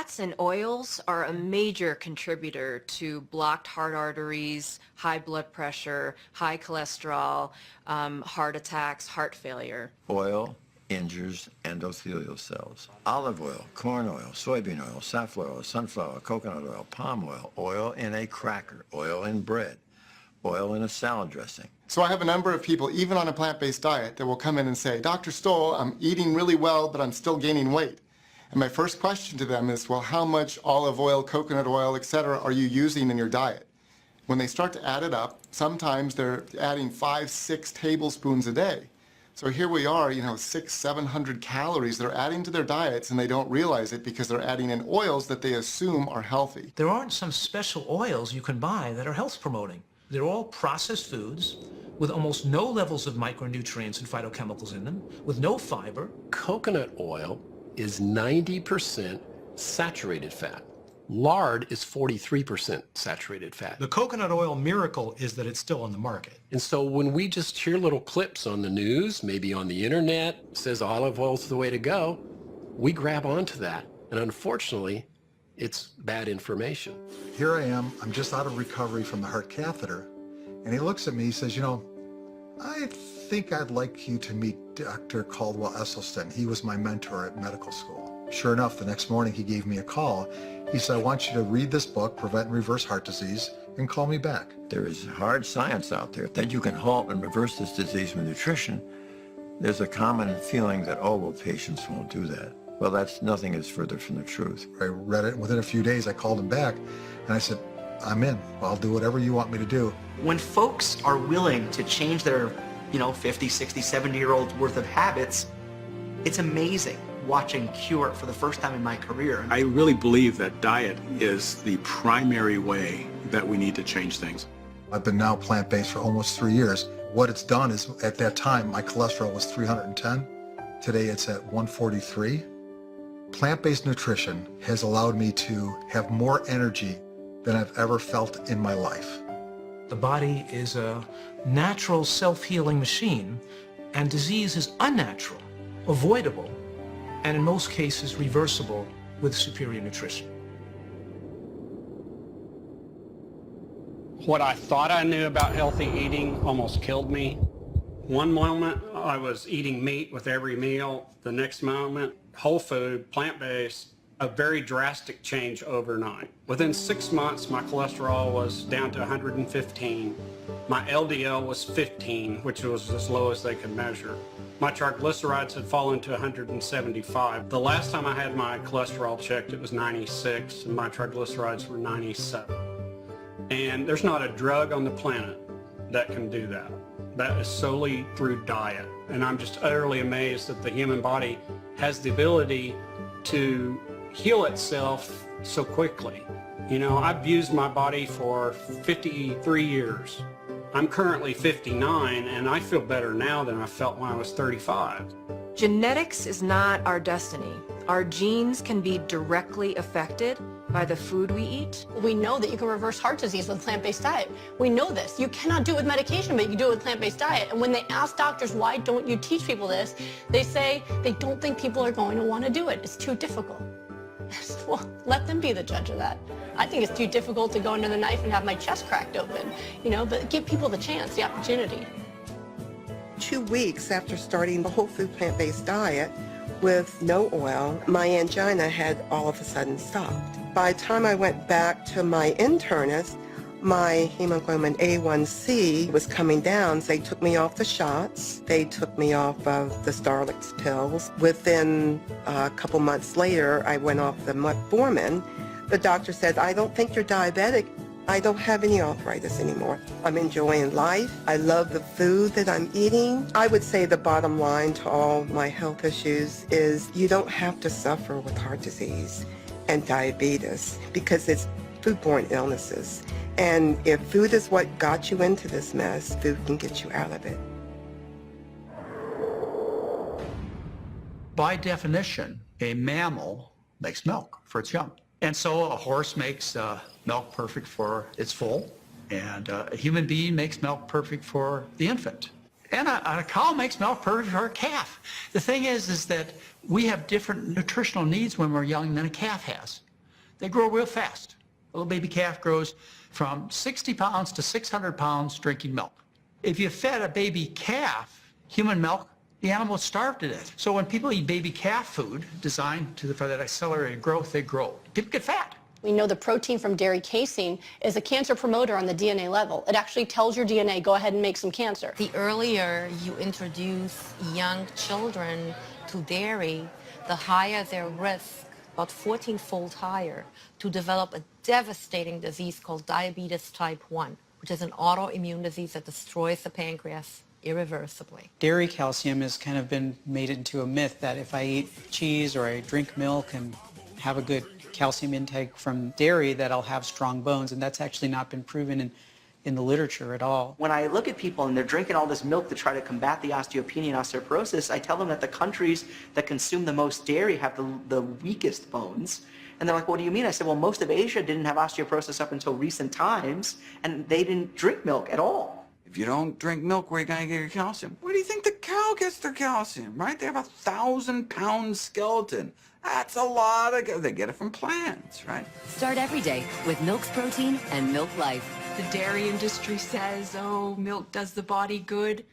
Fats and oils are a major contributor to blocked heart arteries, high blood pressure, high cholesterol, heart attacks, heart failure. Oil injures endothelial cells. Olive oil, corn oil, soybean oil, safflower oil, sunflower, coconut oil, palm oil in a cracker, oil in bread, oil in a salad dressing. So I have a number of people, even on a plant-based diet, that will come in and say, Dr. Stoll, I'm eating really well, but I'm still gaining weight. And my first question to them is, well, how much olive oil, coconut oil, etc. are you using in your diet? When they start to add it up, sometimes they're adding 5, 6 tablespoons a day. So here we are, 600, 700 calories they're adding to their diets, and they don't realize it because they're adding in oils that they assume are healthy. There aren't some special oils you can buy that are health promoting. They're all processed foods with almost no levels of micronutrients and phytochemicals in them, with no fiber. Coconut oil is 90% saturated fat. Lard is 43% saturated fat. The coconut oil miracle is that it's still on the market. And so when we just hear little clips on the news, maybe on the internet, says olive oil's the way to go, we grab onto that. And unfortunately, it's bad information. Here I am, I'm just out of recovery from the heart catheter, and he looks at me, he says, I think I'd like you to meet Dr. Caldwell Esselstyn. He was my mentor at medical school. Sure enough, the next morning he gave me a call. He said, I want you to read this book, Prevent and Reverse Heart Disease, and call me back. There is hard science out there that you can halt and reverse this disease with nutrition. There's a common feeling that, oh, well, patients won't do that. Well, nothing is further from the truth. I read it, and within a few days I called him back, and I said, I'm in. I'll do whatever you want me to do. When folks are willing to change their, 50, 60, 70-year-olds worth of habits, it's amazing watching Cure for the first time in my career. I really believe that diet is the primary way that we need to change things. I've been now plant-based for almost 3 years. What it's done is, at that time, my cholesterol was 310. Today it's at 143. Plant-based nutrition has allowed me to have more energy than I've ever felt in my life. The body is a natural self-healing machine, and disease is unnatural, avoidable, and in most cases reversible with superior nutrition. What I thought I knew about healthy eating almost killed me. One moment I was eating meat with every meal. The next moment, whole food, plant-based, a very drastic change overnight. Within 6 months, my cholesterol was down to 115. My LDL was 15, which was as low as they could measure. My triglycerides had fallen to 175. The last time I had my cholesterol checked, it was 96, and my triglycerides were 97. And there's not a drug on the planet that can do that. That is solely through diet. And I'm just utterly amazed that the human body has the ability to heal itself so quickly. I've used my body for 53 years. I'm currently 59, and I feel better now than I felt when I was 35. Genetics is not our destiny. Our genes can be directly affected by the food we eat. We know that you can reverse heart disease with a plant-based diet. We know this. You cannot do it with medication, but you can do it with plant-based diet. And when they ask doctors, why don't you teach people this, they say they don't think people are going to want to do it. It's too difficult. Well, let them be the judge of that. I think it's too difficult to go under the knife and have my chest cracked open, but give people the chance, the opportunity. 2 weeks after starting the whole food plant-based diet with no oil, my angina had all of a sudden stopped. By the time I went back to my internist, my hemoglobin A1C was coming down. So they took me off the shots. They took me off of the Starlix pills. Within a couple months later, I went off the metformin. The doctor said, I don't think you're diabetic. I don't have any arthritis anymore. I'm enjoying life. I love the food that I'm eating. I would say the bottom line to all my health issues is you don't have to suffer with heart disease and diabetes because it's foodborne illnesses. And if food is what got you into this mess, food can get you out of it. By definition, a mammal makes milk for its young. And so a horse makes milk perfect for its foal, and a human being makes milk perfect for the infant. And a cow makes milk perfect for a calf. The thing is that we have different nutritional needs when we're young than a calf has. They grow real fast. A little baby calf grows from 60 pounds to 600 pounds drinking milk. If you fed a baby calf human milk, the animal would starve to death. So when people eat baby calf food designed for that accelerated growth, they grow. People get fat. We know the protein from dairy casein is a cancer promoter on the DNA level. It actually tells your DNA, go ahead and make some cancer. The earlier you introduce young children to dairy, the higher their risk, about 14-fold higher, to develop a devastating disease called diabetes type 1, which is an autoimmune disease that destroys the pancreas irreversibly. Dairy calcium has kind of been made into a myth that if I eat cheese or I drink milk and have a good calcium intake from dairy that I'll have strong bones, and that's actually not been proven in the literature at all. When I look at people and they're drinking all this milk to try to combat the osteopenia and osteoporosis, I tell them that the countries that consume the most dairy have the weakest bones. And they're like, what do you mean? I said, well, most of Asia didn't have osteoporosis up until recent times, and they didn't drink milk at all. If you don't drink milk, where are you going to get your calcium? Where do you think the cow gets their calcium, right? They have a 1,000-pound skeleton. That's a lot of, they get it from plants, right? Start every day with Milk's Protein and Milk Life. The dairy industry says, oh, milk does the body good.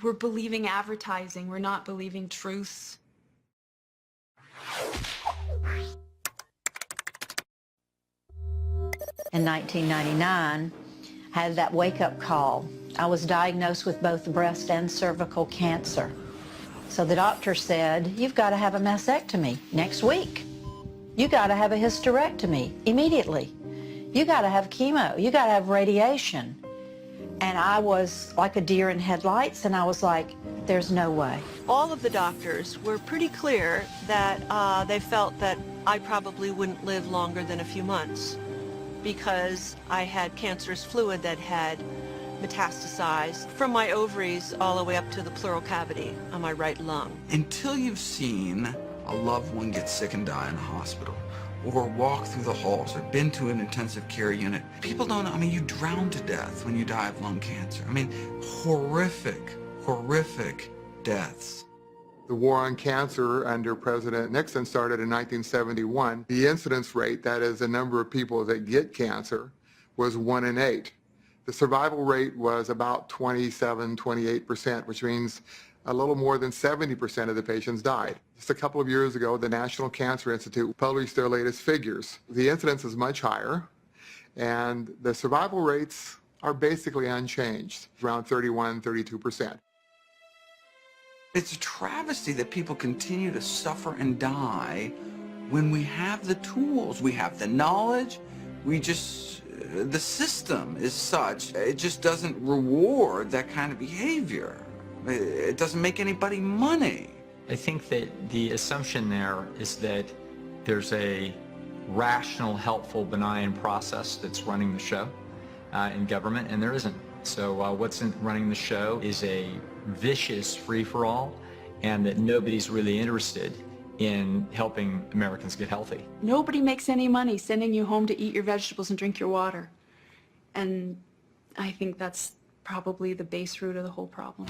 We're believing advertising. We're not believing truths. In 1999, had that wake-up call. I was diagnosed with both breast and cervical cancer. So the doctor said, you've got to have a mastectomy next week. You got to have a hysterectomy immediately. You got to have chemo. You got to have radiation. And I was like a deer in headlights, and I was like, there's no way. All of the doctors were pretty clear that they felt that I probably wouldn't live longer than a few months because I had cancerous fluid that had metastasized from my ovaries all the way up to the pleural cavity on my right lung. Until you've seen a loved one get sick and die in a hospital, or walk through the halls, or been to an intensive care unit, people don't know. I mean, you drown to death when you die of lung cancer. I mean, horrific, horrific deaths. The war on cancer under President Nixon started in 1971. The incidence rate, that is the number of people that get cancer, was 1 in 8. The survival rate was about 27, 28%, which means a little more than 70% of the patients died. Just a couple of years ago, the National Cancer Institute published their latest figures. The incidence is much higher, and the survival rates are basically unchanged, around 31, 32%. It's a travesty that people continue to suffer and die when we have the tools, we have the knowledge, the system is such, it just doesn't reward that kind of behavior. It doesn't make anybody money. I think that the assumption there is that there's a rational, helpful, benign process that's running the show in government, and there isn't. So what's running the show is a vicious free-for-all, and that nobody's really interested in helping Americans get healthy. Nobody makes any money sending you home to eat your vegetables and drink your water. And I think that's probably the base root of the whole problem.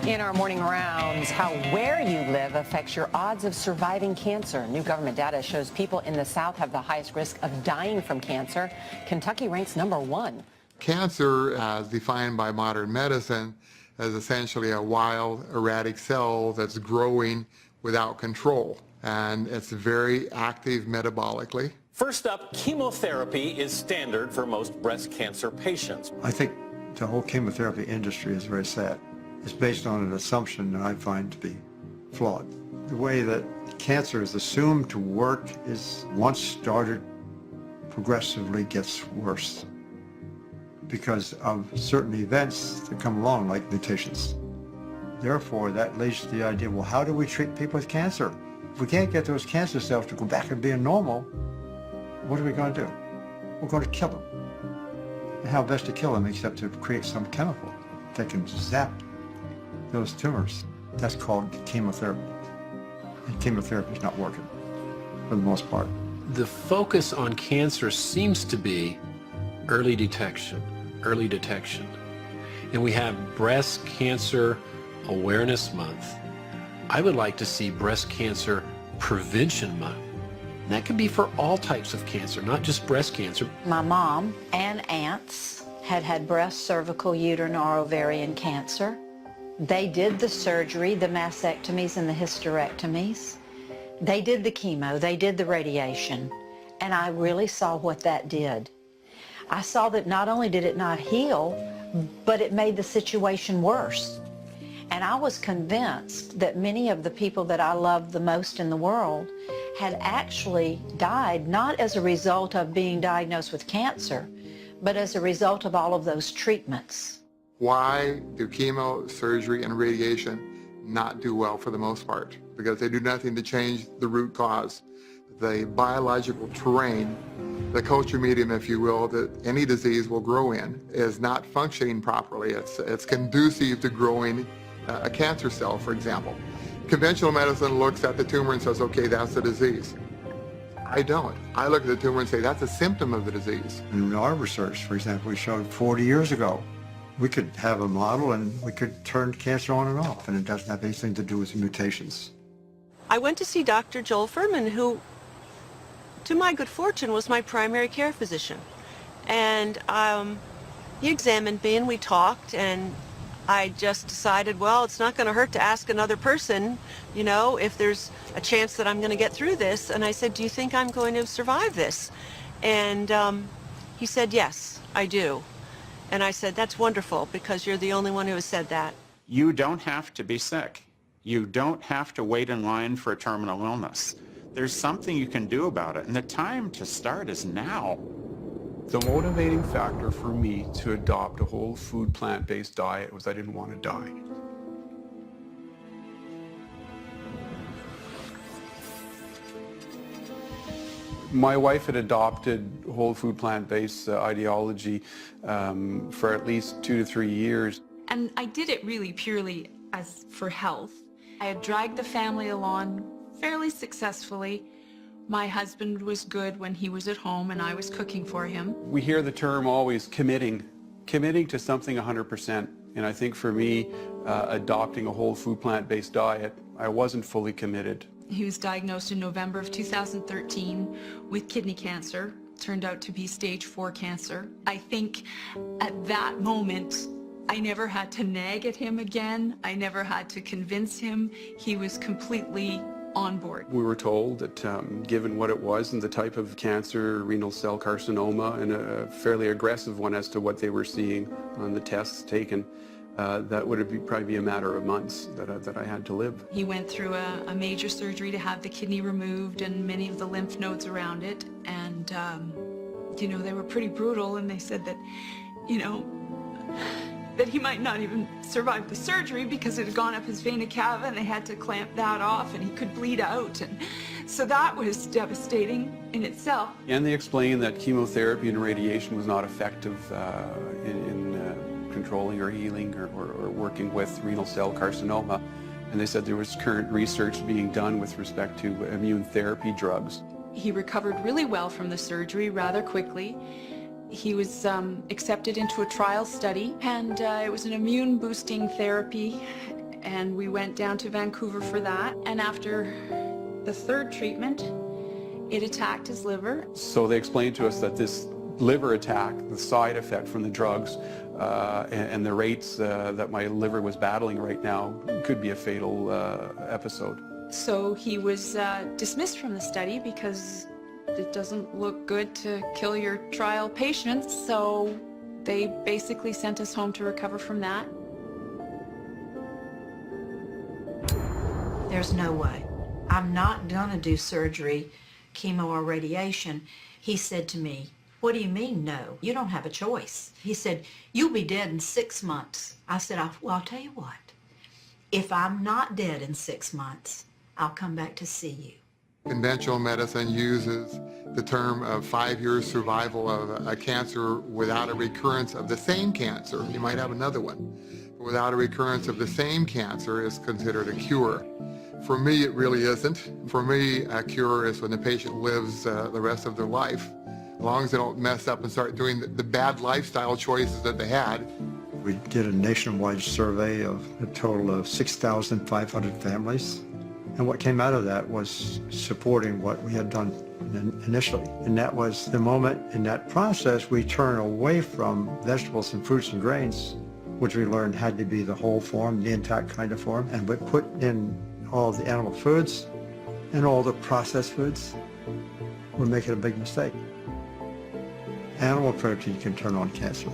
In our morning rounds, how where you live affects your odds of surviving cancer. New government data shows people in the South have the highest risk of dying from cancer. Kentucky ranks #1. Cancer, as defined by modern medicine, is essentially a wild, erratic cell that's growing without control. And it's very active metabolically. First up, chemotherapy is standard for most breast cancer patients. I think the whole chemotherapy industry is very sad. It's based on an assumption that I find to be flawed. The way that cancer is assumed to work is once started, progressively gets worse because of certain events that come along, like mutations. Therefore, that leads to the idea, well, how do we treat people with cancer? If we can't get those cancer cells to go back and being normal, what are we going to do? We're going to kill them. And how best to kill them except to create some chemical that can zap those tumors. That's called chemotherapy. And chemotherapy is not working, for the most part. The focus on cancer seems to be early detection. And we have Breast Cancer Awareness Month. I would like to see Breast Cancer Prevention Month. And that could be for all types of cancer, not just breast cancer. My mom and aunts had had breast, cervical, uterine, or ovarian cancer. They did the surgery, the mastectomies and the hysterectomies. They did the chemo, they did the radiation, and I really saw what that did. I saw that not only did it not heal, but it made the situation worse. And I was convinced that many of the people that I loved the most in the world had actually died not as a result of being diagnosed with cancer, but as a result of all of those treatments. Why do chemo, surgery, and radiation not do well for the most part? Because they do nothing to change the root cause. The biological terrain, the culture medium, if you will, that any disease will grow in is not functioning properly. It's conducive to growing a cancer cell, for example. Conventional medicine looks at the tumor and says, okay, that's the disease. I don't. I look at the tumor and say, that's a symptom of the disease. In our research, for example, we showed 40 years ago, we could have a model and we could turn cancer on and off, and it doesn't have anything to do with mutations. I went to see Dr. Joel Furman, who, to my good fortune, was my primary care physician. And he examined me and we talked, and I just decided, well, it's not going to hurt to ask another person, you know, if there's a chance that I'm going to get through this. And I said, do you think I'm going to survive this? And he said, yes, I do. And I said, that's wonderful, because you're the only one who has said that. You don't have to be sick. You don't have to wait in line for a terminal illness. There's something you can do about it, and the time to start is now. The motivating factor for me to adopt a whole food plant-based diet was I didn't want to die. My wife had adopted whole food plant-based ideology for at least 2 to 3 years. And I did it really purely as for health. I had dragged the family along fairly successfully. My husband was good when he was at home and I was cooking for him. We hear the term always committing to something 100%. And I think for me, adopting a whole food plant-based diet, I wasn't fully committed. He was diagnosed in November of 2013 with kidney cancer. Turned out to be stage 4 cancer. I think at that moment, I never had to nag at him again. I never had to convince him. He was completely on board. We were told that given what it was and the type of cancer, renal cell carcinoma, and a fairly aggressive one as to what they were seeing on the tests taken, that would probably be a matter of months that I had to live. He went through a major surgery to have the kidney removed and many of the lymph nodes around it. And, you know, they were pretty brutal, and they said that, you know, that he might not even survive the surgery because it had gone up his vena cava and they had to clamp that off and he could bleed out. And so that was devastating in itself. And they explained that chemotherapy and radiation was not effective in controlling or healing or working with renal cell carcinoma. And they said there was current research being done with respect to immune therapy drugs. He recovered really well from the surgery rather quickly. He was accepted into a trial study, and it was an immune boosting therapy, and we went down to Vancouver for that. And after the 3rd treatment, it attacked his liver. So they explained to us that this liver attack, the side effect from the drugs, and the rates that my liver was battling right now could be a fatal episode. So he was dismissed from the study because it doesn't look good to kill your trial patients, so they basically sent us home to recover from that. There's no way. I'm not gonna do surgery, chemo or radiation. He said to me, what do you mean no? You don't have a choice. He said, you'll be dead in 6 months. I said, well, I'll tell you what. If I'm not dead in 6 months, I'll come back to see you. Conventional medicine uses the term of 5 years survival of a cancer without a recurrence of the same cancer. You might have another one. Without a recurrence of the same cancer is considered a cure. For me, it really isn't. For me, a cure is when the patient lives the rest of their life. As long as they don't mess up and start doing the bad lifestyle choices that they had. We did a nationwide survey of a total of 6,500 families, And what came out of that was supporting what we had done initially. And that was the moment in that process we turn away from vegetables and fruits and grains, which we learned had to be the whole form, the intact kind of form, and we put in all the animal foods and all the processed foods. We're making a big mistake. Animal protein can turn on cancer.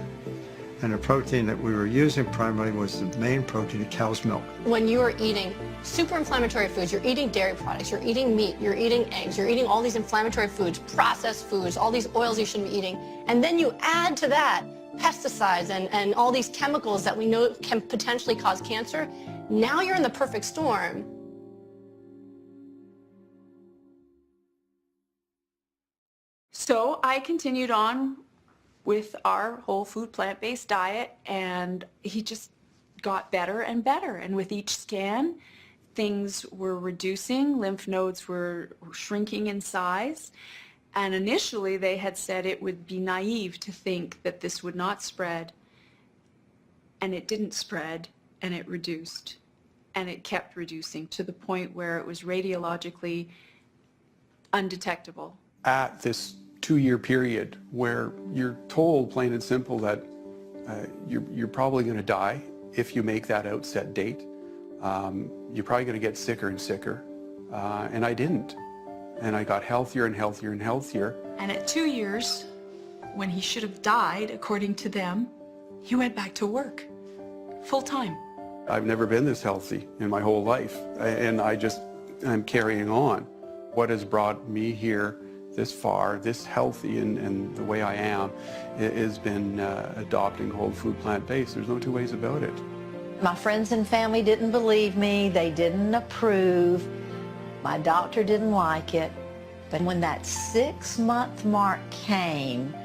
And the protein that we were using primarily was the main protein of cow's milk. When you are eating super inflammatory foods, you're eating dairy products, you're eating meat, you're eating eggs, you're eating all these inflammatory foods, processed foods, all these oils you shouldn't be eating, and then you add to that pesticides and all these chemicals that we know can potentially cause cancer, now you're in the perfect storm. So I continued on with our whole food plant-based diet, and he just got better and better. And with each scan, things were reducing, lymph nodes were shrinking in size. And initially they had said it would be naive to think that this would not spread. And it didn't spread, and it reduced. And it kept reducing to the point where it was radiologically undetectable. At this 2-year period where you're told plain and simple that you're probably going to die if you make that outset date. You're probably going to get sicker and sicker. And I didn't. And I got healthier and healthier and healthier. And at 2 years, when he should have died, according to them, he went back to work, full time. I've never been this healthy in my whole life. And I'm carrying on. What has brought me here this far, this healthy and the way I am, has been adopting whole food plant-based. There's no two ways about it. My friends and family didn't believe me. They didn't approve. My doctor didn't like it. But when that 6-month mark came,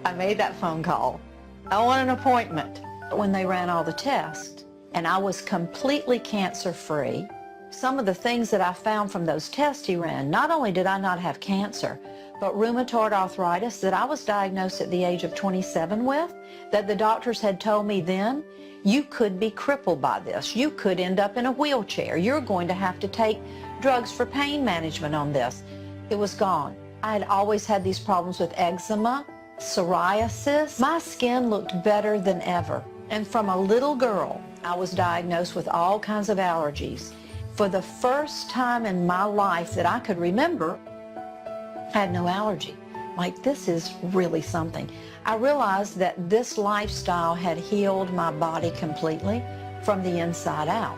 I made that phone call. I want an appointment. When they ran all the tests, and I was completely cancer-free, some of the things that I found from those tests he ran, not only did I not have cancer, but rheumatoid arthritis that I was diagnosed at the age of 27 with, that the doctors had told me then, you could be crippled by this. You could end up in a wheelchair. You're going to have to take drugs for pain management on this. It was gone. I had always had these problems with eczema, psoriasis. My skin looked better than ever. And from a little girl, I was diagnosed with all kinds of allergies. For the first time in my life that I could remember, I had no allergy. Like, this is really something. I realized that this lifestyle had healed my body completely from the inside out.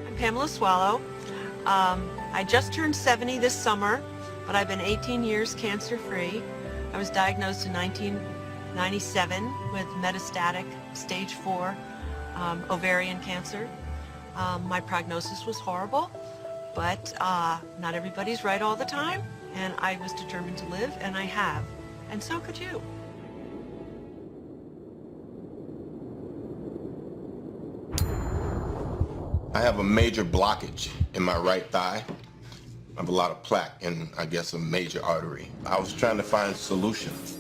I'm Pamela Swallow. I just turned 70 this summer, but I've been 18 years cancer-free. I was diagnosed in 1997 with metastatic stage 4 ovarian cancer. My prognosis was horrible, but not everybody's right all the time, and I was determined to live, and I have, and so could you. I have a major blockage in my right thigh. I have a lot of plaque in, I guess, a major artery. I was trying to find solutions.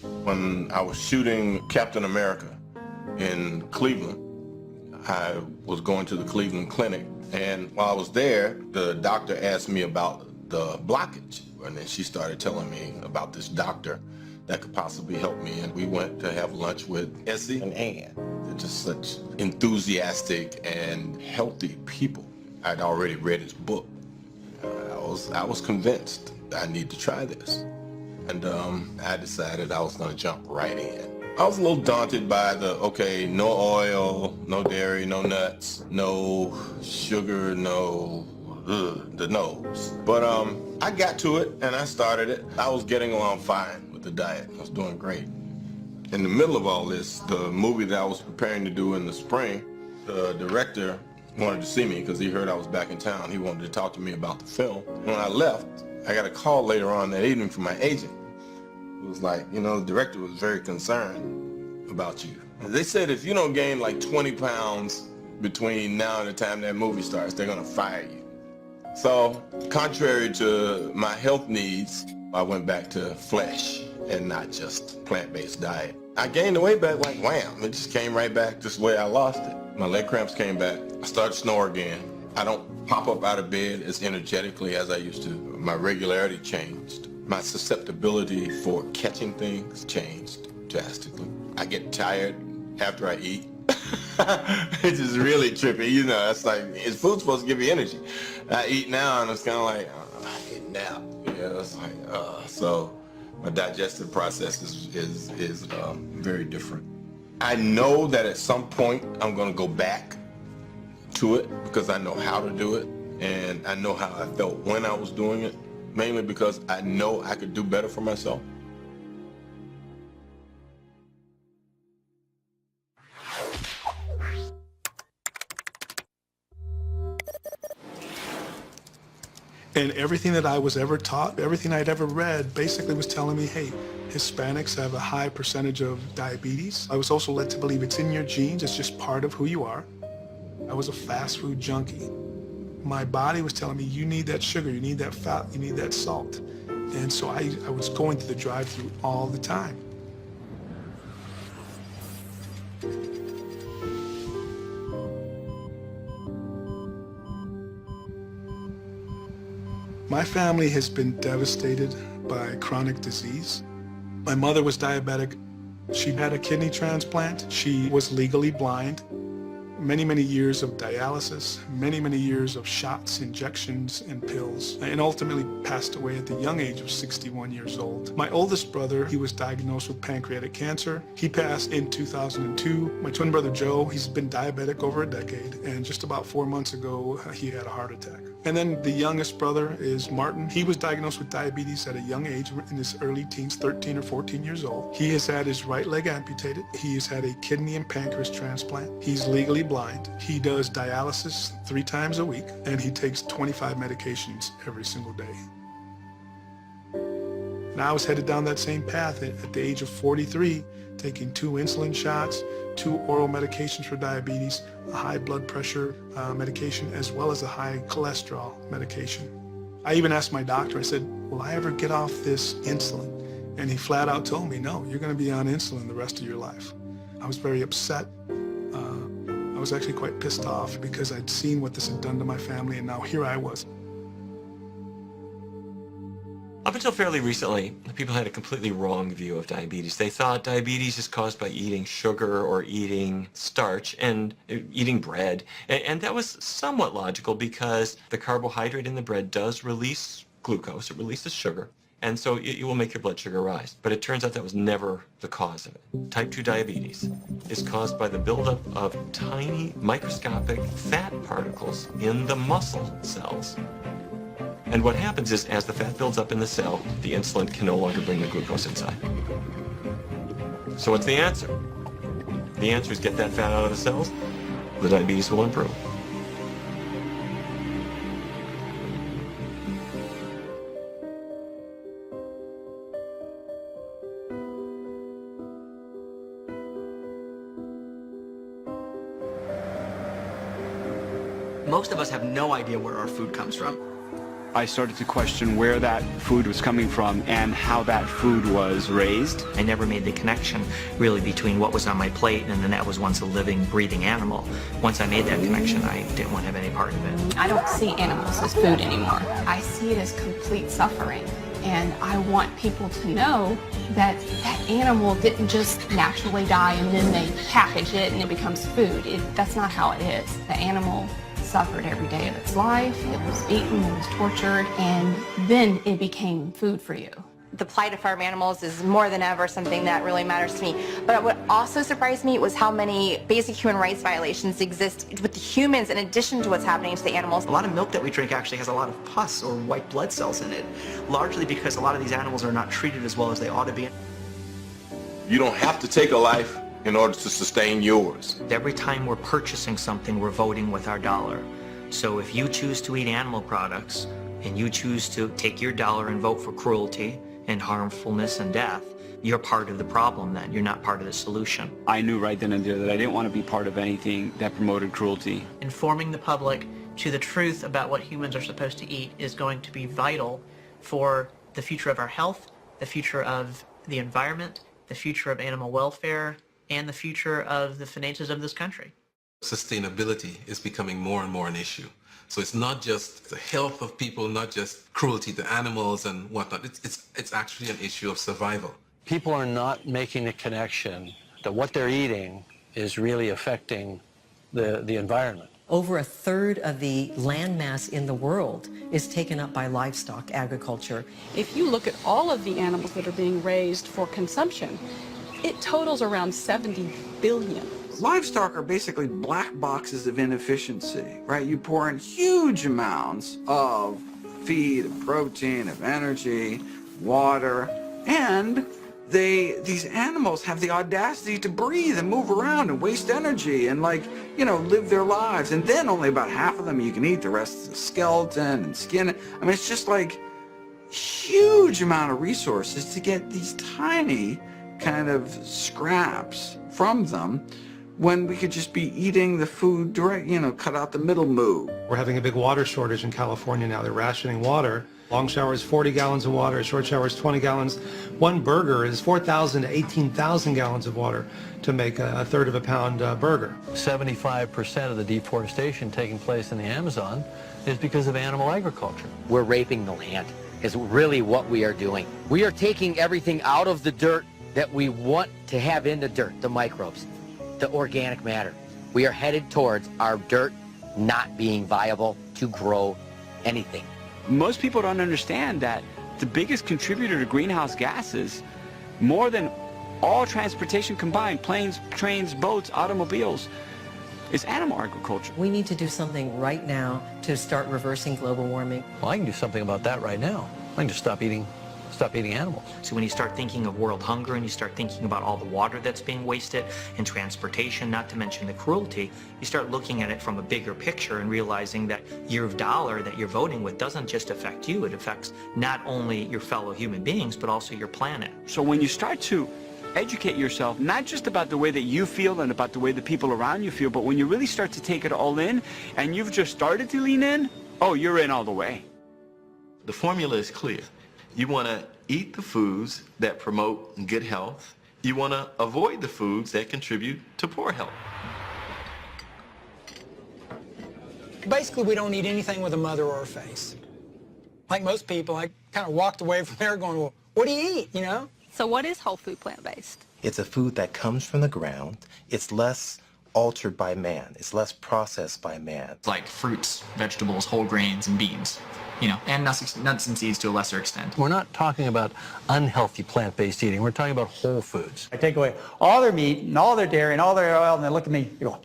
When I was shooting Captain America in Cleveland, I was going to the Cleveland Clinic, and while I was there, the doctor asked me about the blockage, and then she started telling me about this doctor that could possibly help me, and we went to have lunch with Essie and Ann. They're just such enthusiastic and healthy people. I'd already read his book. I was convinced I need to try this, and I decided I was going to jump right in. I was a little daunted by okay, no oil, no dairy, no nuts, no sugar, no the no's. But I got to it and I started it. I was getting along fine with the diet. I was doing great. In the middle of all this, the movie that I was preparing to do in the spring, the director wanted to see me because he heard I was back in town. He wanted to talk to me about the film. When I left, I got a call later on that evening from my agent. It was like, you know, the director was very concerned about you. They said if you don't gain like 20 pounds between now and the time that movie starts, they're gonna fire you. So, contrary to my health needs, I went back to flesh and not just plant-based diet. I gained the weight back like wham, it just came right back just the way I lost it. My leg cramps came back. I started to snore again. I don't pop up out of bed as energetically as I used to. My regularity changed. My susceptibility for catching things changed drastically. I get tired after I eat. It's just really trippy, you know. It's like, is food supposed to give you energy? I eat now and it's kind of like, I eat now. You know, it's like, so my digestive process is very different. I know that at some point I'm going to go back to it because I know how to do it and I know how I felt when I was doing it, mainly because I know I could do better for myself. And everything that I was ever taught, everything I'd ever read, basically was telling me, hey, Hispanics have a high percentage of diabetes. I was also led to believe it's in your genes, it's just part of who you are. I was a fast food junkie. My body was telling me, you need that sugar, you need that fat, you need that salt. And so I was going to the drive-thru all the time. My family has been devastated by chronic disease. My mother was diabetic. She had a kidney transplant. She was legally blind. Many, many years of dialysis, many, many years of shots, injections, and pills, and ultimately passed away at the young age of 61 years old. My oldest brother, he was diagnosed with pancreatic cancer. He passed in 2002. My twin brother Joe, he's been diabetic over a decade, and just about 4 months ago, he had a heart attack. And then the youngest brother is Martin. He was diagnosed with diabetes at a young age, in his early teens, 13 or 14 years old. He has had his right leg amputated. He has had a kidney and pancreas transplant. He's legally blind. He does dialysis 3 times a week, and he takes 25 medications every single day. Now I was headed down that same path at the age of 43, taking 2 insulin shots, 2 oral medications for diabetes, a high blood pressure medication, as well as a high cholesterol medication. I even asked my doctor, I said, will I ever get off this insulin? And he flat out told me, no, you're going to be on insulin the rest of your life. I was very upset. I was actually quite pissed off because I'd seen what this had done to my family, and now here I was. Up until fairly recently, people had a completely wrong view of diabetes. They thought diabetes is caused by eating sugar or eating starch and eating bread. And that was somewhat logical because the carbohydrate in the bread does release glucose, it releases sugar. And so it will make your blood sugar rise. But it turns out that was never the cause of it. Type 2 diabetes is caused by the buildup of tiny microscopic fat particles in the muscle cells. And what happens is, as the fat builds up in the cell, the insulin can no longer bring the glucose inside. So what's the answer? The answer is get that fat out of the cells, the diabetes will improve. Most of us have no idea where our food comes from. I started to question where that food was coming from and how that food was raised. I never made the connection really between what was on my plate and then that was once a living, breathing animal. Once I made that connection, I didn't want to have any part of it. I don't see animals as food anymore. I see it as complete suffering. And I want people to know that that animal didn't just naturally die and then they package it and it becomes food. That's not how it is. The animal suffered every day of its life. It was beaten, it was tortured, and then it became food for you. The plight of farm animals is more than ever something that really matters to me. But what also surprised me was how many basic human rights violations exist with the humans in addition to what's happening to the animals. A lot of milk that we drink actually has a lot of pus or white blood cells in it, largely because a lot of these animals are not treated as well as they ought to be. You don't have to take a life in order to sustain yours. Every time we're purchasing something, we're voting with our dollar. So if you choose to eat animal products and you choose to take your dollar and vote for cruelty and harmfulness and death, you're part of the problem then. You're not part of the solution. I knew right then and there that I didn't want to be part of anything that promoted cruelty. Informing the public to the truth about what humans are supposed to eat is going to be vital for the future of our health, the future of the environment, the future of animal welfare, and the future of the finances of this country. Sustainability is becoming more and more an issue. So it's not just the health of people, not just cruelty to animals and whatnot. It's actually an issue of survival. People are not making the connection that what they're eating is really affecting the environment. Over a third of the land mass in the world is taken up by livestock agriculture. If you look at all of the animals that are being raised for consumption, it totals around 70 billion. Livestock are basically black boxes of inefficiency, right? You pour in huge amounts of feed, of protein, of energy, water, and these animals have the audacity to breathe and move around and waste energy and live their lives. And then only about half of them you can eat, the rest is skeleton and skin. I mean, it's just like huge amount of resources to get these tiny kind of scraps from them, when we could just be eating the food direct, cut out the middle moo. We're having a big water shortage in California now. They're rationing water. Long shower is 40 gallons of water, a short shower is 20 gallons. One burger is 4,000 to 18,000 gallons of water to make a third of a pound burger. 75% of the deforestation taking place in the Amazon is because of animal agriculture. We're raping the land, is really what we are doing. We are taking everything out of the dirt that we want to have in the dirt, the microbes, the organic matter. We are headed towards our dirt not being viable to grow anything. Most people don't understand that the biggest contributor to greenhouse gases, more than all transportation combined, planes, trains, boats, automobiles, is animal agriculture. We need to do something right now to start reversing global warming. Well, I can do something about that right now. I can just stop eating animals. So when you start thinking of world hunger and you start thinking about all the water that's being wasted and transportation, not to mention the cruelty, you start looking at it from a bigger picture and realizing that your dollar that you're voting with doesn't just affect you, it affects not only your fellow human beings, but also your planet. So when you start to educate yourself, not just about the way that you feel and about the way the people around you feel, but when you really start to take it all in and you've just started to lean in, oh, you're in all the way. The formula is clear. You want to eat the foods that promote good health. You want to avoid the foods that contribute to poor health. Basically, we don't eat anything with a mother or a face. Like most people, I kind of walked away from there going, well, what do you eat, So what is whole food plant-based? It's a food that comes from the ground. It's less altered by man. It's less processed by man. It's like fruits, vegetables, whole grains, and beans. And nuts and seeds to a lesser extent. We're not talking about unhealthy plant-based eating. We're talking about whole foods. I take away all their meat and all their dairy and all their oil, and they look at me, they go,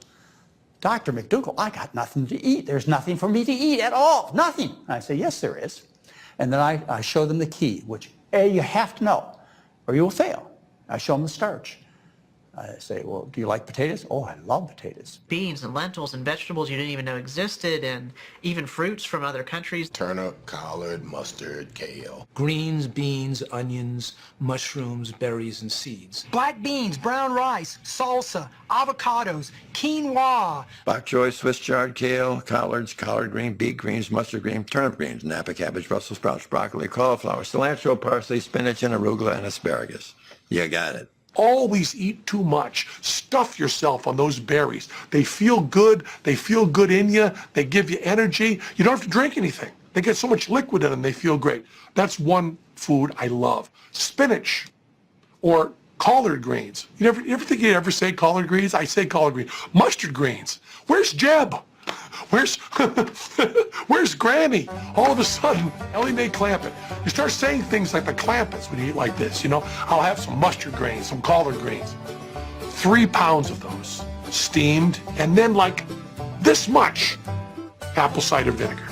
Dr. McDougall, I got nothing to eat. There's nothing for me to eat at all, nothing. And I say, yes, there is. And then I show them the key, which you have to know, or you will fail. I show them the starch. I say, well, do you like potatoes? Oh, I love potatoes. Beans and lentils and vegetables you didn't even know existed, and even fruits from other countries. Turnip, collard, mustard, kale. Greens, beans, onions, mushrooms, berries, and seeds. Black beans, brown rice, salsa, avocados, quinoa. Bok choy, Swiss chard, kale, collards, collard green, beet greens, mustard green, turnip greens, Napa cabbage, Brussels sprouts, broccoli, cauliflower, cilantro, parsley, spinach, and arugula, and asparagus. You got it. Always eat too much. Stuff yourself on those berries. They feel good. They feel good in you. They give you energy. You don't have to drink anything. They get so much liquid in them, they feel great. That's one food I love. Spinach or collard greens. You ever think you ever say collard greens? I say collard greens. Mustard greens. Where's Jeb? Where's Granny? All of a sudden, Ellie Mae Clampett. You start saying things like the Clampetts when you eat like this, I'll have some mustard greens, some collard greens. 3 pounds of those, steamed, and then like this much apple cider vinegar.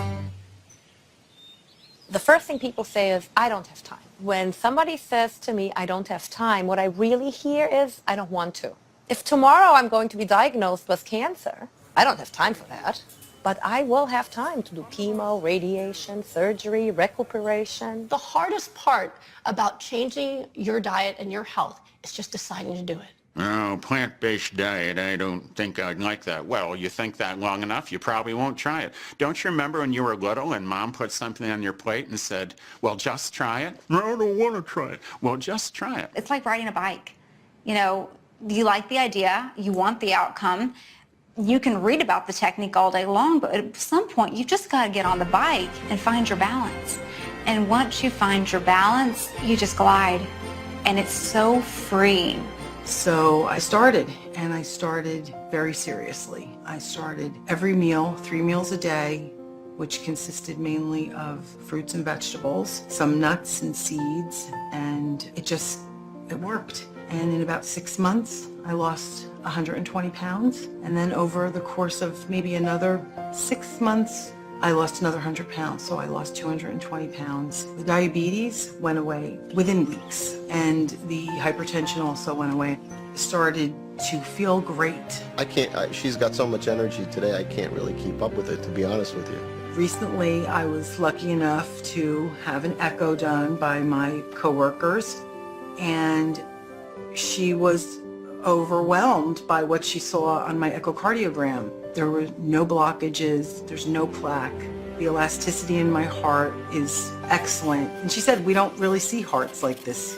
The first thing people say is, I don't have time. When somebody says to me, I don't have time, what I really hear is, I don't want to. If tomorrow I'm going to be diagnosed with cancer, I don't have time for that, but I will have time to do chemo, radiation, surgery, recuperation. The hardest part about changing your diet and your health is just deciding to do it. Oh, plant-based diet, I don't think I'd like that. Well, you think that long enough, you probably won't try it. Don't you remember when you were little and Mom put something on your plate and said, well, just try it? No, I don't want to try it. Well, just try it. It's like riding a bike. You like the idea, you want the outcome, You can read about the technique all day long, but at some point you just got to get on the bike and find your balance. And once you find your balance, you just glide. And it's so freeing. So I started, and I started very seriously. I started every meal, 3 meals a day, which consisted mainly of fruits and vegetables, some nuts and seeds, and it worked. And in about 6 months, I lost 120 pounds. And then over the course of maybe another 6 months, I lost another 100 pounds, so I lost 220 pounds. The diabetes went away within weeks, and the hypertension also went away. Started to feel great. She's got so much energy today, I can't really keep up with it, to be honest with you. Recently, I was lucky enough to have an echo done by my coworkers, and she was overwhelmed by what she saw on my echocardiogram. There were no blockages, there's no plaque. The elasticity in my heart is excellent. And she said, we don't really see hearts like this.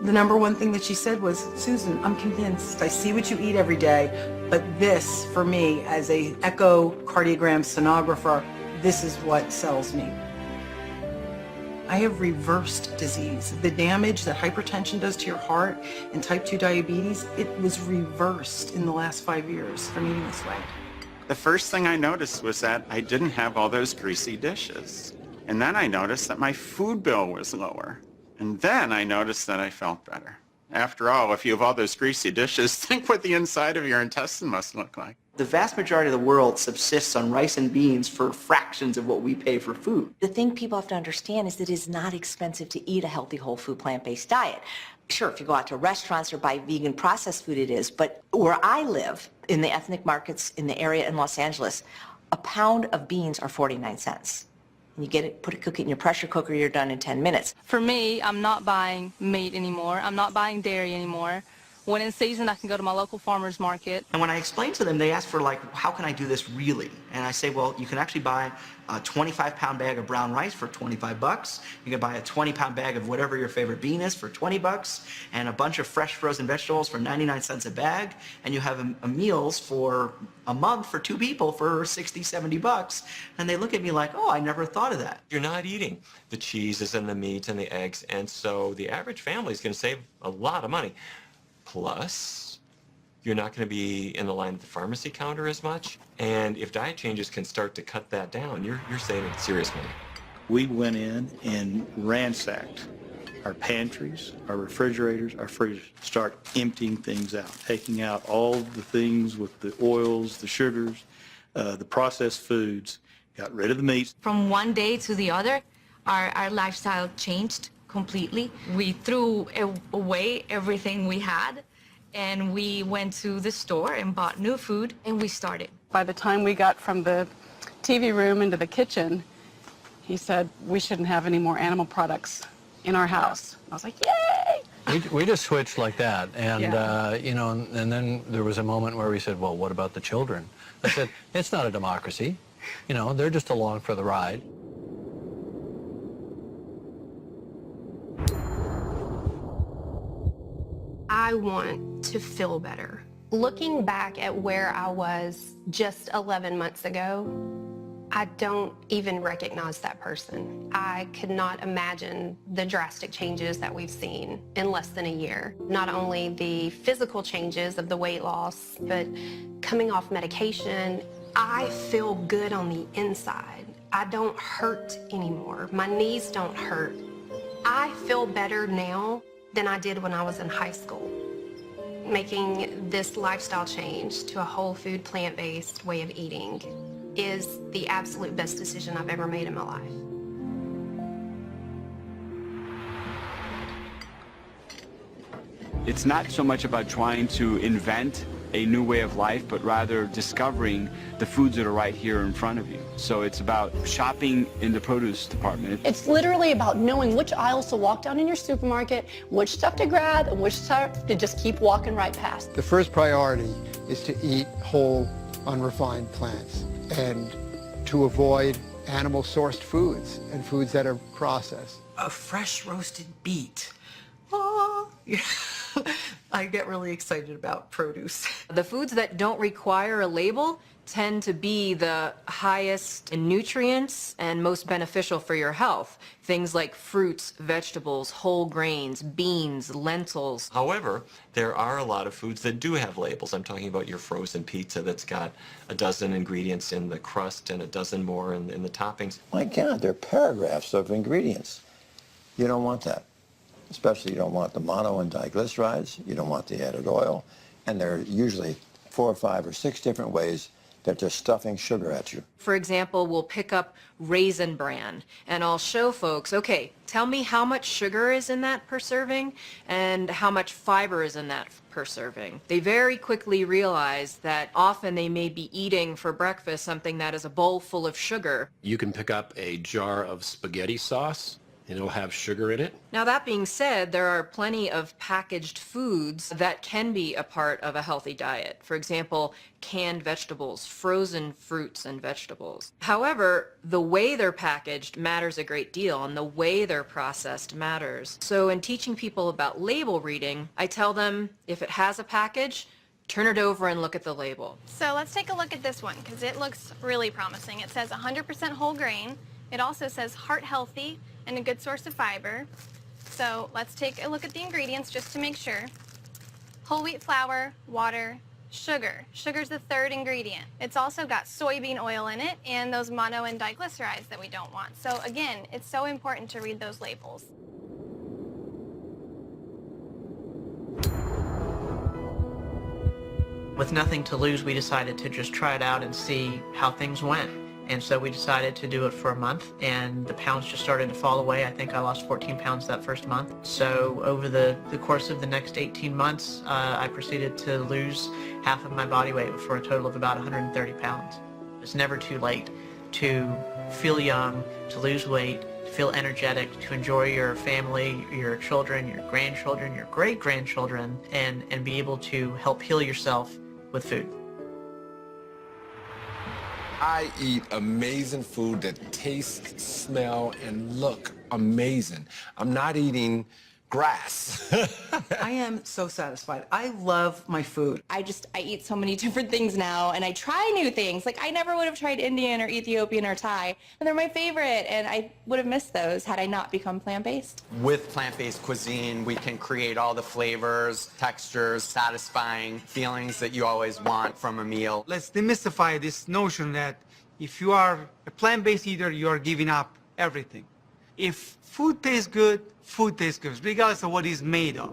The number one thing that she said was, Susan, I'm convinced. I see what you eat every day, but this, for me, as a echocardiogram sonographer, this is what sells me. I have reversed disease. The damage that hypertension does to your heart and type 2 diabetes, it was reversed in the last 5 years from eating this way. The first thing I noticed was that I didn't have all those greasy dishes. And then I noticed that my food bill was lower. And then I noticed that I felt better. After all, if you have all those greasy dishes, think what the inside of your intestine must look like. The vast majority of the world subsists on rice and beans for fractions of what we pay for food. The thing people have to understand is that it is not expensive to eat a healthy, whole food, plant-based diet. Sure, if you go out to restaurants or buy vegan processed food, it is. But where I live, in the ethnic markets in the area in Los Angeles, a pound of beans are 49 cents. And you get it, cook it in your pressure cooker, you're done in 10 minutes. For me, I'm not buying meat anymore. I'm not buying dairy anymore. When in season, I can go to my local farmer's market. And when I explain to them, they ask for how can I do this really? And I say, well, you can actually buy a 25-pound bag of brown rice for 25 bucks. You can buy a 20-pound bag of whatever your favorite bean is for 20 bucks, and a bunch of fresh frozen vegetables for 99 cents a bag. And you have a meals for a month for 2 people for 60, 70 bucks. And they look at me like, oh, I never thought of that. You're not eating the cheeses and the meats and the eggs, and so the average family is going to save a lot of money. Plus, you're not going to be in the line at the pharmacy counter as much. And if diet changes can start to cut that down, you're saving serious money. We went in and ransacked our pantries, our refrigerators, our freezers, start emptying things out, taking out all the things with the oils, the sugars, the processed foods, got rid of the meats. From one day to the other, our lifestyle changed completely. We threw away everything we had, and we went to the store and bought new food, and we started. By the time we got from the TV room into the kitchen, he said we shouldn't have any more animal products in our house. I was like, yay! We just switched like that, and Yeah. and then there was a moment where we said, well, what about the children? I said, it's not a democracy. They're just along for the ride. I want to feel better. Looking back at where I was just 11 months ago, I don't even recognize that person. I could not imagine the drastic changes that we've seen in less than a year. Not only the physical changes of the weight loss, but coming off medication, I feel good on the inside. I don't hurt anymore. My knees don't hurt. I feel better now than I did when I was in high school. Making this lifestyle change to a whole food, plant-based way of eating is the absolute best decision I've ever made in my life. It's not so much about trying to invent a new way of life, but rather discovering the foods that are right here in front of you. So it's about shopping in the produce department. It's literally about knowing which aisles to walk down in your supermarket, which stuff to grab, and which stuff to just keep walking right past. The first priority is to eat whole, unrefined plants and to avoid animal-sourced foods and foods that are processed. A fresh roasted beet. Oh, yeah. I get really excited about produce. The foods that don't require a label tend to be the highest in nutrients and most beneficial for your health. Things like fruits, vegetables, whole grains, beans, lentils. However, there are a lot of foods that do have labels. I'm talking about your frozen pizza that's got a dozen ingredients in the crust and a dozen more in the toppings. My God, there are paragraphs of ingredients. You don't want that. Especially you don't want the mono and diglycerides, you don't want the added oil, and there are usually 4 or 5 or 6 different ways that they're stuffing sugar at you. For example, we'll pick up Raisin Bran, and I'll show folks, okay, tell me how much sugar is in that per serving and how much fiber is in that per serving. They very quickly realize that often they may be eating for breakfast something that is a bowl full of sugar. You can pick up a jar of spaghetti sauce, and it'll have sugar in it. Now that being said, there are plenty of packaged foods that can be a part of a healthy diet. For example, canned vegetables, frozen fruits and vegetables. However, the way they're packaged matters a great deal, and the way they're processed matters. So in teaching people about label reading, I tell them if it has a package, turn it over and look at the label. So let's take a look at this one because it looks really promising. It says 100% whole grain. It also says heart healthy and a good source of fiber. So let's take a look at the ingredients just to make sure. Whole wheat flour, water, sugar. Sugar's the 3rd ingredient. It's also got soybean oil in it and those mono and diglycerides that we don't want. So again, it's so important to read those labels. With nothing to lose, we decided to just try it out and see how things went. And so we decided to do it for a month, and the pounds just started to fall away. I think I lost 14 pounds that first month. So over the course of the next 18 months, I proceeded to lose half of my body weight for a total of about 130 pounds. It's never too late to feel young, to lose weight, to feel energetic, to enjoy your family, your children, your grandchildren, your great-grandchildren, and be able to help heal yourself with food. I eat amazing food that tastes, smell, and look amazing. I'm not eating grass. I am so satisfied. I love my food. I eat so many different things now, and I try new things. Like I never would have tried Indian or Ethiopian or Thai, and they're my favorite, and I would have missed those had I not become plant-based. With plant-based cuisine, we can create all the flavors, textures, satisfying feelings that you always want from a meal. Let's demystify this notion that if you are a plant-based eater, you are giving up everything. If food tastes good, regardless of what it's made of.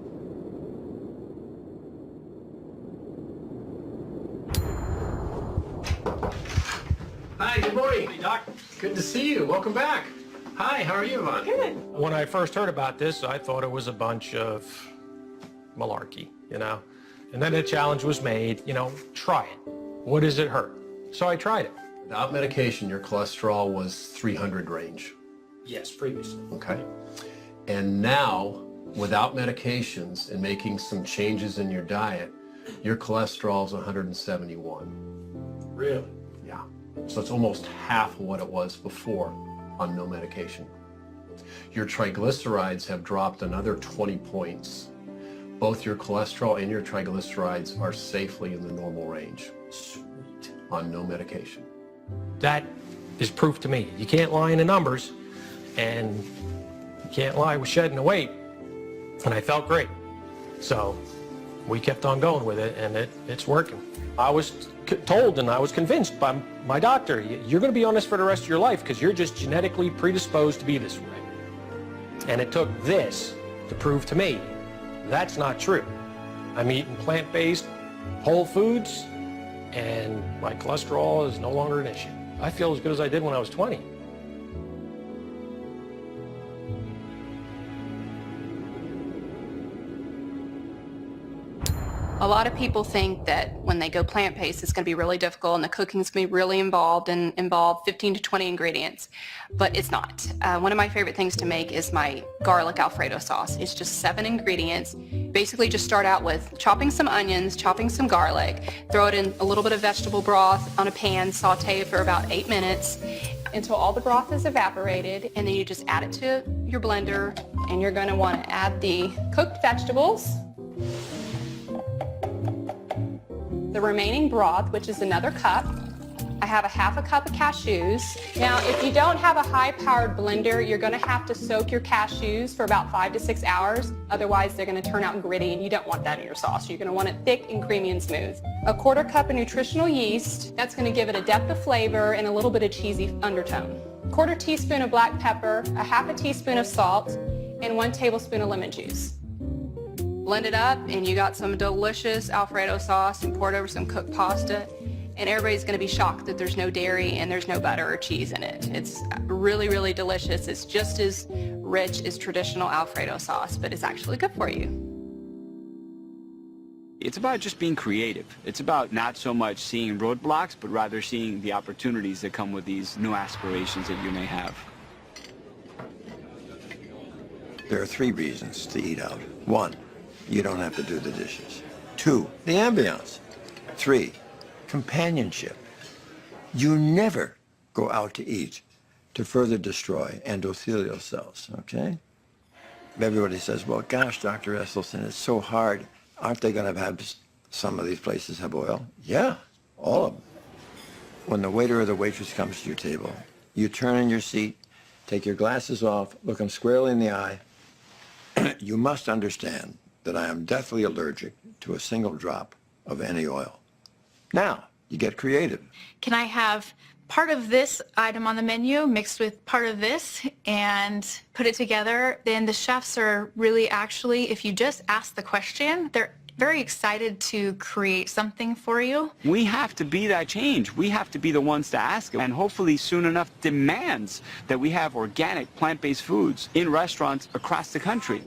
Hi, good morning. Hey, Doc. Good to see you. Welcome back. Hi, how are you, Yvonne? Good. When I first heard about this, I thought it was a bunch of malarkey, And then a challenge was made, try it. What does it hurt? So I tried it. Without medication, your cholesterol was 300 range. Yes, previously. Okay. And now, without medications and making some changes in your diet, your cholesterol is 171. Really? Yeah. So it's almost half of what it was before on no medication. Your triglycerides have dropped another 20 points. Both your cholesterol and your triglycerides are safely in the normal range. Sweet. On no medication. That is proof to me. You can't lie in the numbers, and you can't lie with shedding the weight. And I felt great. So we kept on going with it, and it's working. I was told and I was convinced by my doctor, you're going to be on this for the rest of your life because you're just genetically predisposed to be this way. And it took this to prove to me that's not true. I'm eating plant-based whole foods, and my cholesterol is no longer an issue. I feel as good as I did when I was 20. A lot of people think that when they go plant-based, it's going to be really difficult and the cooking's going to be really involved and involve 15 to 20 ingredients, but it's not. One of my favorite things to make is my garlic Alfredo sauce. It's just 7 ingredients. Basically just start out with chopping some onions, chopping some garlic, throw it in a little bit of vegetable broth on a pan, saute it for about 8 minutes until all the broth is evaporated, and then you just add it to your blender, and you're going to want to add the cooked vegetables. the remaining broth, which is another cup. I have a half a cup of cashews. Now, if you don't have a high-powered blender, you're going to have to soak your cashews for about 5 to 6 hours. Otherwise, they're going to turn out gritty, and you don't want that in your sauce. You're going to want it thick and creamy and smooth. A quarter cup of nutritional yeast. That's going to give it a depth of flavor and a little bit of cheesy undertone. Quarter teaspoon of black pepper, a half a teaspoon of salt, and 1 tablespoon of lemon juice. Blend it up, and you got some delicious Alfredo sauce, and pour it over some cooked pasta. And everybody's going to be shocked that there's no dairy and there's no butter or cheese in it. It's really, really delicious. It's just as rich as traditional Alfredo sauce, but it's actually good for you. It's about just being creative. It's about not so much seeing roadblocks, but rather seeing the opportunities that come with these new aspirations that you may have. There are 3 reasons to eat out. 1, you don't have to do the dishes. 2, the ambiance. 3, companionship. You never go out to eat to further destroy endothelial cells, okay? Everybody says, well, gosh, Dr. Esselstyn, it's so hard. Aren't they going to have, some of these places have oil? Yeah, all of them. When the waiter or the waitress comes to your table, you turn in your seat, take your glasses off, look them squarely in the eye. You must understand that I am deathly allergic to a single drop of any oil. Now, you get creative. Can I have part of this item on the menu mixed with part of this and put it together? Then the chefs are really actually, if you just ask the question, they're very excited to create something for you. We have to be that change. We have to be the ones to ask, and hopefully soon enough demands that we have organic plant-based foods in restaurants across the country.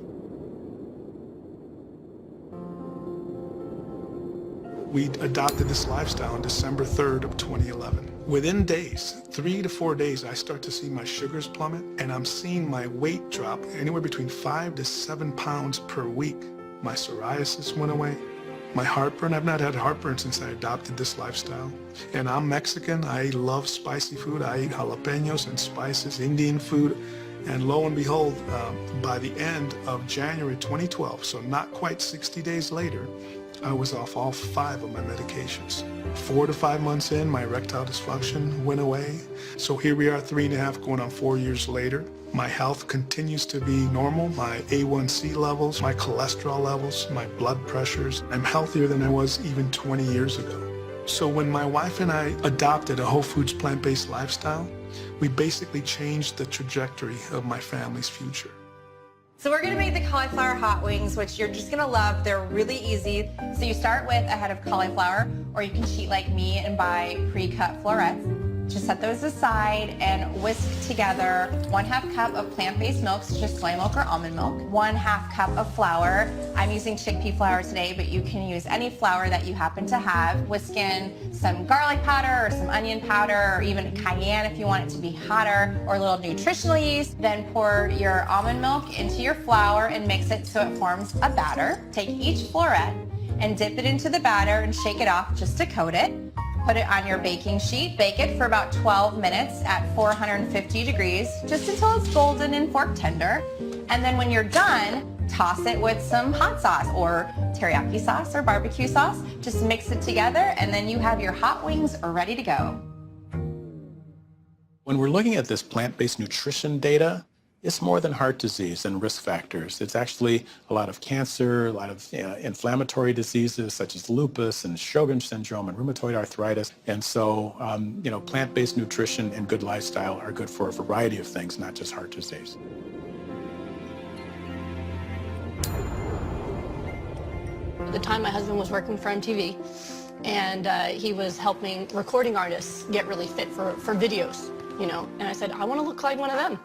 We adopted this lifestyle on December 3rd of 2011. Within days, 3 to 4 days, I start to see my sugars plummet, and I'm seeing my weight drop anywhere between 5 to 7 pounds per week. My psoriasis went away. My heartburn, I've not had heartburn since I adopted this lifestyle. And I'm Mexican, I love spicy food. I eat jalapenos and spices, Indian food. And lo and behold, by the end of January 2012, so not quite 60 days later, I was off all 5 of my medications. 4 to 5 months in, my erectile dysfunction went away. So here we are 3.5 going on 4 years later. My health continues to be normal. My A1C levels, my cholesterol levels, my blood pressures. I'm healthier than I was even 20 years ago. So when my wife and I adopted a whole foods plant-based lifestyle, we basically changed the trajectory of my family's future. So we're gonna make the cauliflower hot wings, which you're just gonna love. They're really easy. So you start with a head of cauliflower, or you can cheat like me and buy pre-cut florets. Just set those aside and whisk together 1/2 cup of plant-based milk, so just soy milk or almond milk, 1/2 cup of flour. I'm using chickpea flour today, but you can use any flour that you happen to have. Whisk in some garlic powder or some onion powder, or even cayenne if you want it to be hotter, or a little nutritional yeast. Then pour your almond milk into your flour and mix it so it forms a batter. Take each floret and dip it into the batter and shake it off just to coat it. Put it on your baking sheet. Bake it for about 12 minutes at 450 degrees, just until it's golden and fork tender. And then when you're done, toss it with some hot sauce or teriyaki sauce or barbecue sauce. Just mix it together, and then you have your hot wings ready to go. When we're looking at this plant-based nutrition data, it's more than heart disease and risk factors. It's actually a lot of cancer, a lot of inflammatory diseases such as lupus and Sjogren's syndrome and rheumatoid arthritis. And so, plant-based nutrition and good lifestyle are good for a variety of things, not just heart disease. At the time, my husband was working for MTV, and he was helping recording artists get really fit for videos, and I said, I want to look like one of them.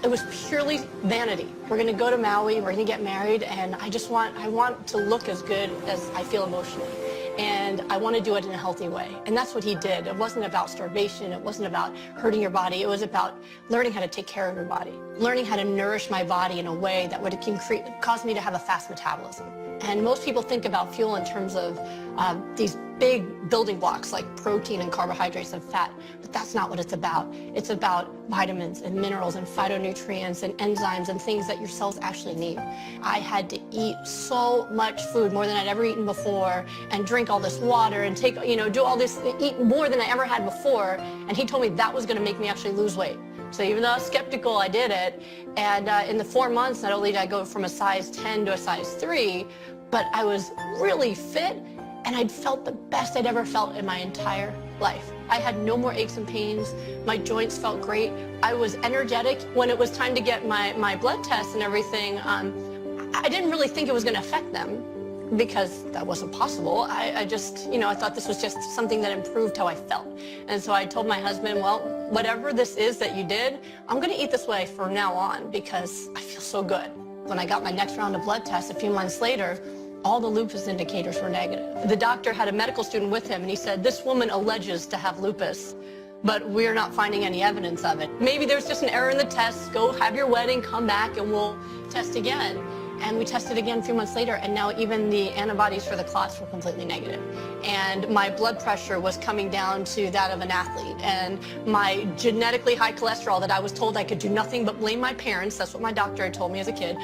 It was purely vanity. We're going to go to Maui, we're going to get married, and I want to look as good as I feel emotionally. And I want to do it in a healthy way. And that's what he did. It wasn't about starvation. It wasn't about hurting your body. It was about learning how to take care of your body, learning how to nourish my body in a way that would cause me to have a fast metabolism. And most people think about fuel in terms of these big building blocks like protein and carbohydrates and fat, but that's not what it's about. It's about vitamins and minerals and phytonutrients and enzymes and things that your cells actually need. I had to eat so much food, more than I'd ever eaten before, and drink all this water and take, do all this, eat more than I ever had before. And he told me that was going to make me actually lose weight. So even though I was skeptical, I did it. And in the 4 months, not only did I go from a size 10 to a size 3, but I was really fit, and I'd felt the best I'd ever felt in my entire life. I had no more aches and pains. My joints felt great. I was energetic. When it was time to get my blood tests and everything, I didn't really think it was going to affect them, because that wasn't possible. I just, I thought this was just something that improved how I felt. And so I told my husband, well, whatever this is that you did, I'm going to eat this way from now on because I feel so good. When I got my next round of blood tests a few months later, all the lupus indicators were negative. The doctor had a medical student with him, and he said, this woman alleges to have lupus, but we're not finding any evidence of it. Maybe there's just an error in the test. Go have your wedding, come back, and we'll test again. And we tested again a few months later, and now even the antibodies for the clots were completely negative. And my blood pressure was coming down to that of an athlete. And my genetically high cholesterol that I was told I could do nothing but blame my parents, that's what my doctor had told me as a kid,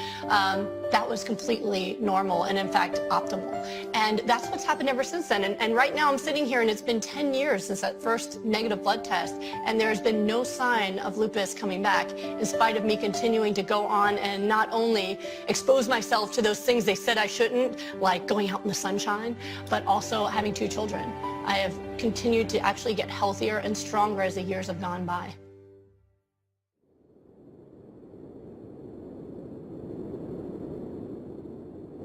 that was completely normal and, in fact, optimal. And that's what's happened ever since then. And right now I'm sitting here, and it's been 10 years since that first negative blood test, and there's been no sign of lupus coming back, in spite of me continuing to go on and not only expose myself to those things they said I shouldn't, like going out in the sunshine, but also having 2 children. I have continued to actually get healthier and stronger as the years have gone by.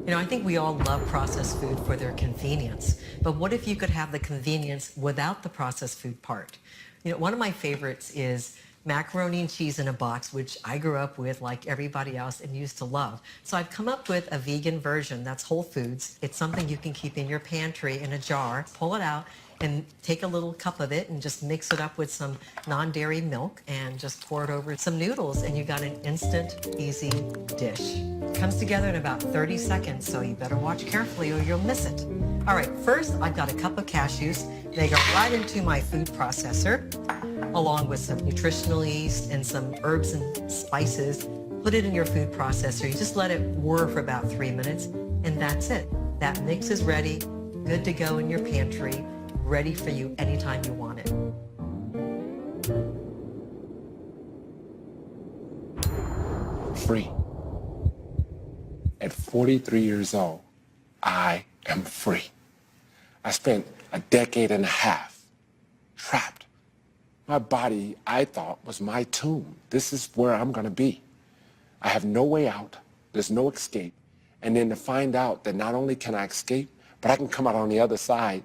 I think we all love processed food for their convenience, but what if you could have the convenience without the processed food part? One of my favorites is macaroni and cheese in a box, which I grew up with like everybody else and used to love. So I've come up with a vegan version that's whole foods. It's something you can keep in your pantry in a jar, pull it out, and take a little cup of it and just mix it up with some non-dairy milk and just pour it over some noodles, and you got an instant, easy dish. It comes together in about 30 seconds, so you better watch carefully or you'll miss it. All right, first I've got a cup of cashews. They go right into my food processor, along with some nutritional yeast and some herbs and spices. Put it in your food processor. You just let it whir for about 3 minutes, and that's it. That mix is ready, good to go in your pantry, ready for you anytime you want it. Free. At 43 years old, I am free. I spent a decade and a half trapped. My body, I thought, was my tomb. This is where I'm going to be. I have no way out. There's no escape. And then to find out that not only can I escape, but I can come out on the other side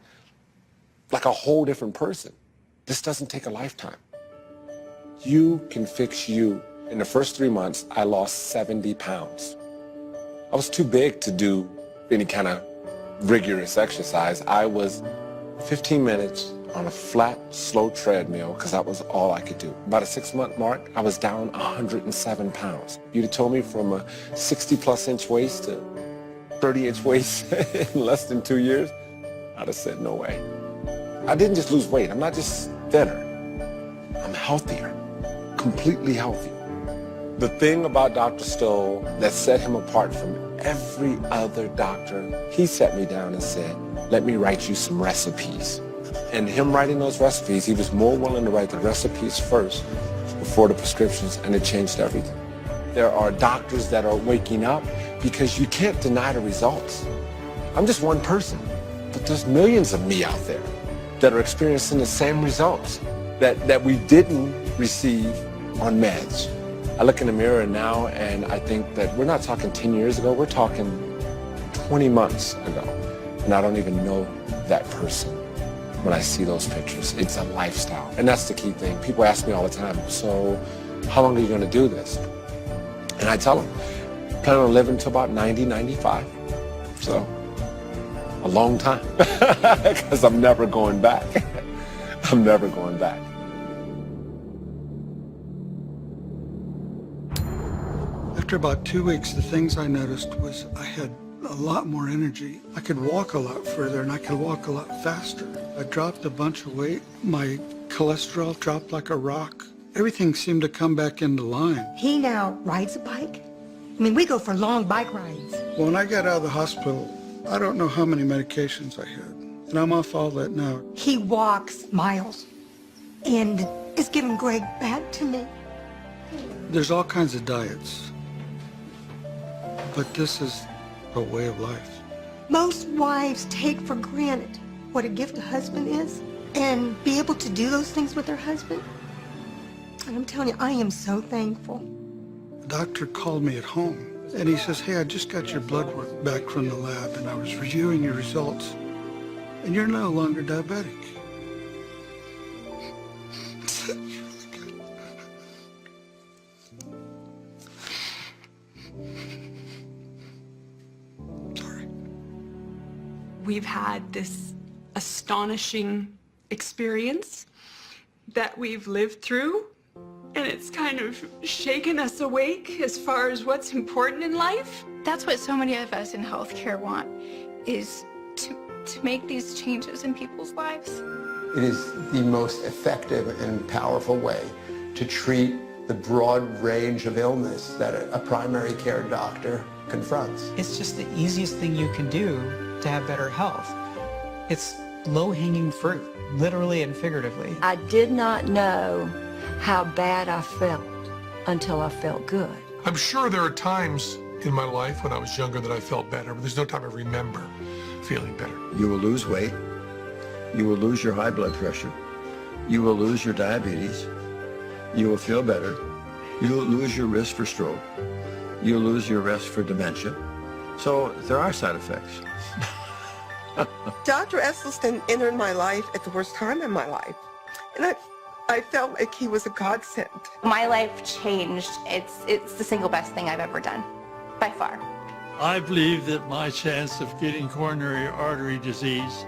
like a whole different person. This doesn't take a lifetime. You can fix you. In the first 3 months, I lost 70 pounds. I was too big to do any kind of rigorous exercise. I was 15 minutes on a flat, slow treadmill because that was all I could do. About a 6-month mark, I was down 107 pounds. You'd have told me from a 60-plus inch waist to 30-inch waist in less than 2 years, I'd have said no way. I didn't just lose weight. I'm not just thinner. I'm healthier, completely healthy. The thing about Dr. Stoll that set him apart from every other doctor, he sat me down and said, let me write you some recipes. And him writing those recipes, he was more willing to write the recipes first before the prescriptions, and it changed everything. There are doctors that are waking up because you can't deny the results. I'm just one person, but there's millions of me out there that are experiencing the same results that we didn't receive on meds. I look in the mirror now and I think that we're not talking 10 years ago, we're talking 20 months ago. And I don't even know that person when I see those pictures. It's a lifestyle. And that's the key thing. People ask me all the time, so how long are you gonna do this? And I tell them, I plan on living to about 90, 95. So, a long time, because I'm never going back. I'm never going back. After about 2 weeks, the things I noticed was I had a lot more energy. I could walk a lot further and I could walk a lot faster. I dropped a bunch of weight. My cholesterol dropped like a rock. Everything seemed to come back into line. He now rides a bike. I mean, we go for long bike rides. When I got out of the hospital, I don't know how many medications I had, and I'm off all that now. He walks miles and is giving Greg back to me. There's all kinds of diets, but this is a way of life. Most wives take for granted what a gift a husband is and be able to do those things with their husband. And I'm telling you, I am so thankful. The doctor called me at home, and he says, hey, I just got your blood work back from the lab, and I was reviewing your results, and you're no longer diabetic. We've had this astonishing experience that we've lived through, and it's kind of shaken us awake as far as what's important in life. That's what so many of us in healthcare want, is to make these changes in people's lives. It is the most effective and powerful way to treat the broad range of illness that a primary care doctor confronts. It's just the easiest thing you can do to have better health. It's low-hanging fruit, literally and figuratively. I did not know how bad I felt until I felt good. I'm sure there are times in my life when I was younger that I felt better, but there's no time I remember feeling better. You will lose weight. You will lose your high blood pressure. You will lose your diabetes. You will feel better. You will lose your risk for stroke. You'll lose your risk for dementia. So there are side effects. Dr. Esselstyn entered my life at the worst time in my life. And I felt like he was a godsend. My life changed. It's the single best thing I've ever done, by far. I believe that my chance of getting coronary artery disease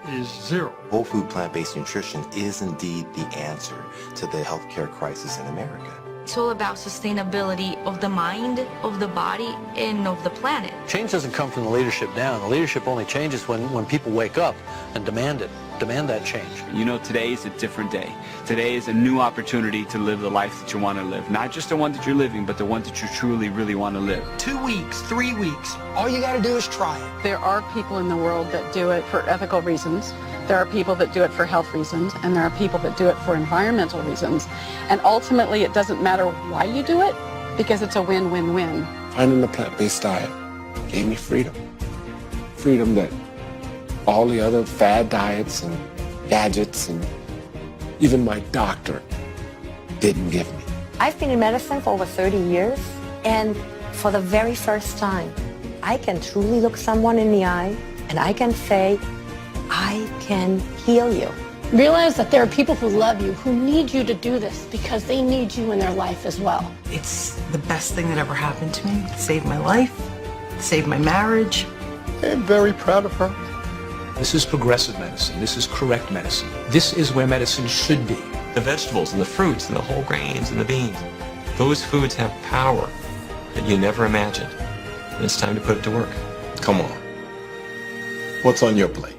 is zero. Whole food plant-based nutrition is indeed the answer to the healthcare crisis in America. It's all about sustainability of the mind, of the body, and of the planet. Change doesn't come from the leadership down. The leadership only changes when people wake up and demand it. Demand that change. You know, today is a different day. Today is a new opportunity to live the life that you want to live. Not just the one that you're living, but the one that you truly, really want to live. 2 weeks, 3 weeks, all you got to do is try it. There are people in the world that do it for ethical reasons. There are people that do it for health reasons, and there are people that do it for environmental reasons. And ultimately, it doesn't matter why you do it, because it's a win-win-win. Finding the plant-based diet gave me freedom. Freedom that all the other fad diets and gadgets and even my doctor didn't give me. I've been in medicine for over 30 years, and for the very first time, I can truly look someone in the eye and I can say, I can heal you. Realize that there are people who love you, who need you to do this because they need you in their life as well. It's the best thing that ever happened to me. It saved my life, it saved my marriage. I'm very proud of her. This is progressive medicine. This is correct medicine. This is where medicine should be. The vegetables and the fruits and the whole grains and the beans, those foods have power that you never imagined. And it's time to put it to work. Come on. What's on your plate?